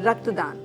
रक्तदान।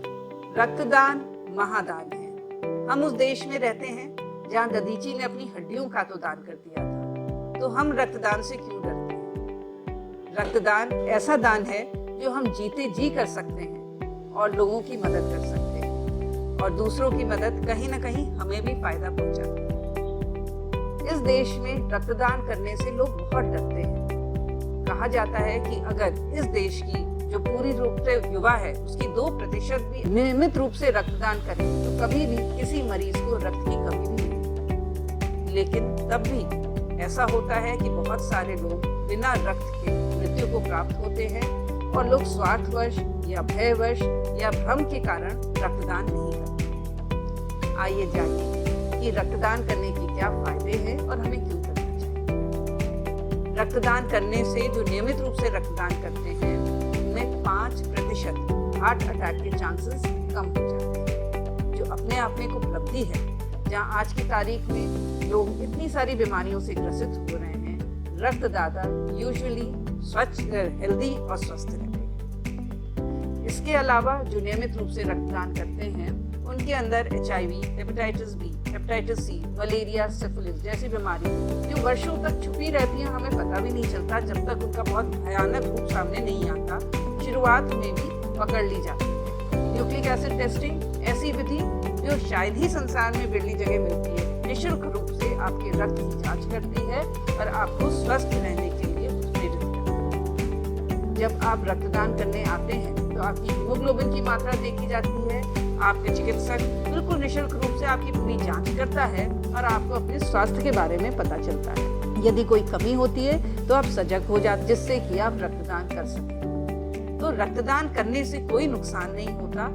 रक्तदान महादान है। हम उस देश में रहते हैं जहाँ दधीची ने अपनी हड्डियों का तो दान कर दिया था, तो हम रक्तदान से क्यों डरते हैं? रक्तदान ऐसा दान है जो हम जीते जी कर सकते हैं और लोगों की मदद कर सकते हैं, और दूसरों की मदद कहीं ना कहीं हमें भी फायदा पहुंचाती है। इस देश में रक्तदान करने से लोग बहुत डरते हैं। कहा जाता है कि अगर इस देश की जो पूरी रूप से युवा है उसकी 2% भी नियमित रूप से रक्तदान करे तो कभी भी किसी मरीज को रक्त की कमी नहीं होगी। लेकिन तब भी ऐसा होता है कि बहुत सारे लोग बिना रक्त के मृत्यु को प्राप्त होते हैं और लोग स्वार्थवश या भयवश या भ्रम के कारण रक्तदान नहीं करते। आइए जानिए कि रक्तदान करने के क्या फायदे हैं और हमें क्यों करना चाहिए। रक्तदान करने से जो नियमित रूप से रक्तदान करते हैं उनमें 5% हार्ट अटैक के चांसेस कम हो जाते हैं, जो अपने आप में एक उपलब्धि है। जहां आज की तारीख में लोग इतनी सारी बीमारियों से ग्रसित हो रहे हैं, रक्तदाता यूजुअली स्वच्छ, हेल्दी और स्वस्थ रहते हैं। इसके अलावा जो नियमित रूप से रक्तदान करते हैं उनके अंदर HIV, hepatitis B, hepatitis C, malaria, syphilis जैसी बीमारी जो वर्षों तक छुपी रहती है, हमें पता भी नहीं चलता जब तक उनका बहुत भयानक रूप सामने नहीं आता, शुरुआत में भी पकड़ ली जाती है। न्यूक्लिक एसिड टेस्टिंग ऐसी विधि जो शायद ही संसार में बिरली जगह मिलती है, निःशुल्क रूप से आपके रक्त की जांच करती है और आपको स्वस्थ रहने के लिए प्रेरित करती है। जब आप रक्तदान करने आते हैं तो आपकी हीमोग्लोबिन की मात्रा देखी जाती है। आपके चिकित्सक बिल्कुल निःशुल्क रूप से आपकी पूरी जांच करता है और आपको अपने स्वास्थ्य के बारे में पता चलता है। यदि कोई कमी होती है तो आप सजग हो जाते, जिससे कि आप रक्तदान कर सकें। तो रक्तदान करने से कोई नुकसान नहीं होता।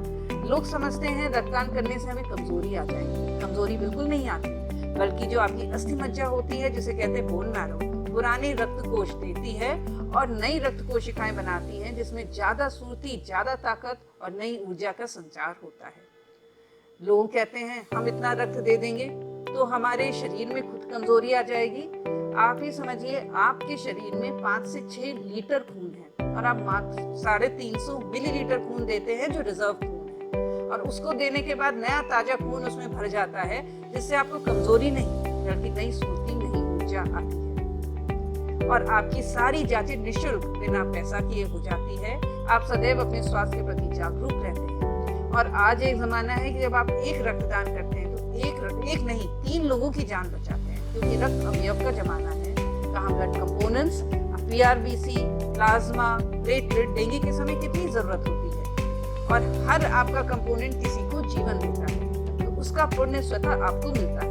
लोग समझते हैं रक्तदान करने से हमें कमजोरी आ जाएगी। कमजोरी बिल्कुल नहीं आती, बल्कि जो आपकी अस्थि मज्जा होती है, जिसे कहते हैं बोन मैरो, पुरानी रक्त कोश देती है और नई रक्त कोशिकाएं बनाती हैं, जिसमें ज्यादा स्फूर्ति, ज्यादा ताकत और नई ऊर्जा का संचार होता है। लोग कहते हैं हम इतना रक्त दे देंगे तो हमारे शरीर में खुद कमजोरी आ जाएगी। आप ही समझिए, आपके शरीर में 5 से 6 लीटर खून है और आप मात्र 350 मिलीलीटर खून देते हैं जो रिजर्व खून है, और उसको देने के बाद नया ताजा खून उसमें भर जाता है, जिससे आपको कमजोरी नहीं बल्कि नई स्फूर्ति, नई ऊर्जा आती है और आपकी सारी जांचें निःशुल्क बिना पैसा किए हो जाती है। आप सदैव अपने स्वास्थ्य के प्रति जागरूक रहते हैं। और आज एक जमाना है कि जब आप एक रक्तदान करते हैं तो एक नहीं 3 लोगों की जान बचाते हैं, क्योंकि रक्त अवयव का जमाना है। कहाँ blood components, PRBC, plasma, platelet, dengue के समय कितनी जरूरत होती है और हर आपका कंपोनेंट किसी को जीवन देता है, तो उसका पुण्य स्वतः आपको मिलता है।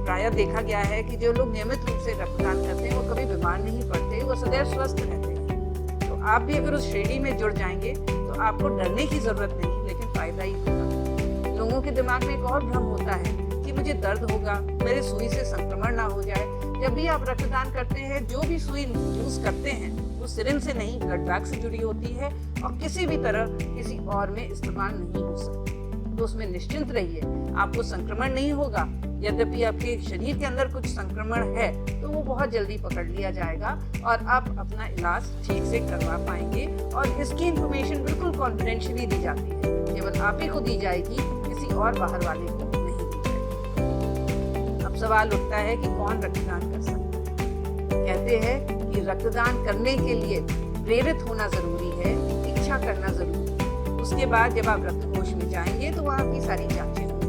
प्रायः देखा गया है कि जो लोग नियमित रूप से रक्तदान करते हैं वो कभी बीमार नहीं पड़ते, वो सदैव स्वस्थ रहते हैं। तो आप भी अगर उस श्रेणी में जुड़ जाएंगे तो आपको डरने की जरूरत नहीं, लेकिन फायदा ही होगा। लोगों के दिमाग में एक और भ्रम होता है कि मुझे दर्द होगा, मेरे सुई से संक्रमण ना हो जाए। जब भी आप रक्तदान करते हैं, जो भी सुई यूज करते हैं वो सिरिंज से नहीं, ब्लड बैग से जुड़ी होती है और किसी भी तरह किसी और में इस्तेमाल नहीं हो सकती। तो उसमें निश्चिंत रहिए, आपको संक्रमण नहीं होगा। यद्यपि आपके शरीर के अंदर कुछ संक्रमण है तो वो बहुत जल्दी पकड़ लिया जाएगा और आप अपना इलाज ठीक से करवा पाएंगे। और इसकी इंफॉर्मेशन बिल्कुल कॉन्फिडेंशियली दी जाती है, केवल आप ही को दी जाएगी, किसी और बाहर वाले को नहीं दी जाएगी। अब सवाल उठता है कि कौन रक्तदान कर सकता है। कहते हैं कि रक्तदान करने के लिए प्रेरित होना जरूरी है, इच्छा करना जरूरी है। उसके बाद जब आप रक्तकोष में जाएंगे तो वहाँ की सारी जांचें होंगी।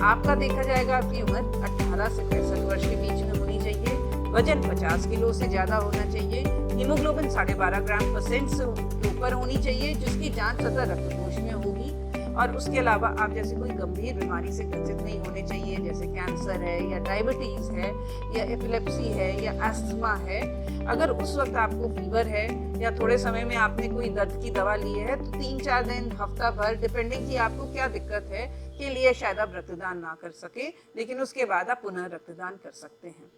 आपका देखा जाएगा, आपकी उम्र 18 से 65 वर्ष के बीच में होनी चाहिए, वजन 50 किलो से ज्यादा होना चाहिए, हीमोग्लोबिन 12.5 ग्राम% से ऊपर होनी चाहिए, जिसकी जांच सतह रक्तकोष में होगी। और उसके अलावा आप जैसे कोई गंभीर बीमारी से ग्रसित नहीं होने चाहिए, जैसे कैंसर है या डायबिटीज है या एपिलेप्सी है या अस्थमा है। अगर उस वक्त आपको फीवर है या थोड़े समय में आपने कोई दर्द की दवा ली है तो 3-4 दिन, हफ्ता भर, डिपेंडिंग कि आपको क्या दिक्कत है, के लिए शायद आप रक्तदान ना कर सके, लेकिन उसके बाद आप पुनः रक्तदान कर सकते हैं।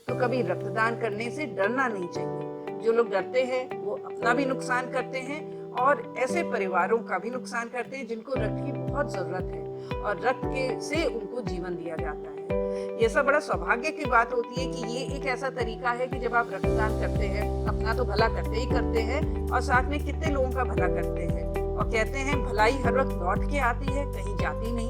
तो कभी रक्तदान करने से डरना नहीं चाहिए। जो लोग डरते हैं वो अपना भी नुकसान करते हैं और ऐसे परिवारों का भी नुकसान करते हैं जिनको रक्त की बहुत जरूरत है और रक्त के से उनको जीवन दिया जाता है। ये सब बड़ा सौभाग्य की बात होती है कि ये एक ऐसा तरीका है कि जब आप रक्तदान करते हैं, अपना तो भला करते ही करते हैं और साथ में कितने लोगों का भला करते हैं और कहते हैं भलाई हर वक्त लौट के आती है, कहीं जाती नहीं।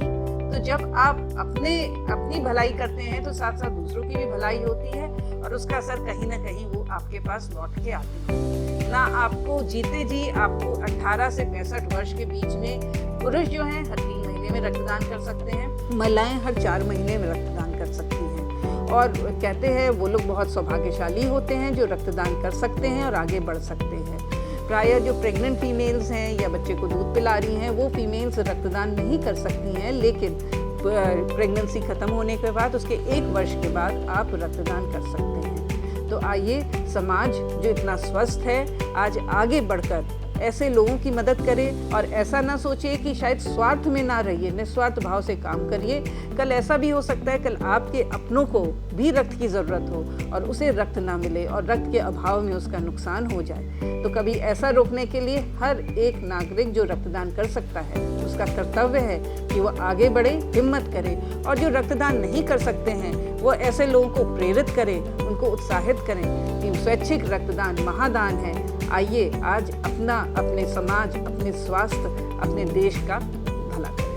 तो जब आप अपनी भलाई करते हैं तो साथ साथ दूसरों की भी भलाई होती है और उसका असर कहीं ना कहीं वो आपके पास लौट के आती है। ना आपको जीते जी आपको 18 से 65 वर्ष के बीच में पुरुष जो हैं हर 3 महीने में रक्तदान कर सकते हैं, महिलाएं हर 4 महीने में रक्तदान कर सकती हैं। और कहते हैं वो लोग बहुत सौभाग्यशाली होते हैं जो रक्तदान कर सकते हैं और आगे बढ़ सकते हैं। प्रायः जो प्रेग्नेंट फीमेल्स हैं या बच्चे को दूध पिला रही हैं वो फीमेल्स रक्तदान नहीं कर सकती हैं, लेकिन प्रेगनेंसी खत्म होने के बाद उसके 1 वर्ष के बाद आप रक्तदान कर सकते हैं। तो आइए समाज जो इतना स्वस्थ है आज आगे बढ़कर ऐसे लोगों की मदद करें और ऐसा ना सोचिए कि शायद स्वार्थ में ना रहिए, निस्वार्थ भाव से काम करिए। कल ऐसा भी हो सकता है कल आपके अपनों को भी रक्त की ज़रूरत हो और उसे रक्त ना मिले और रक्त के अभाव में उसका नुकसान हो जाए। तो कभी ऐसा रोकने के लिए हर एक नागरिक जो रक्तदान कर सकता है उसका कर्तव्य है कि वो आगे बढ़े, हिम्मत करे और जो रक्तदान नहीं कर सकते हैं वो ऐसे लोगों को प्रेरित करें, उनको उत्साहित करें कि स्वैच्छिक रक्तदान महादान है। आइए आज अपने समाज, अपने स्वास्थ्य, अपने देश का भला करें।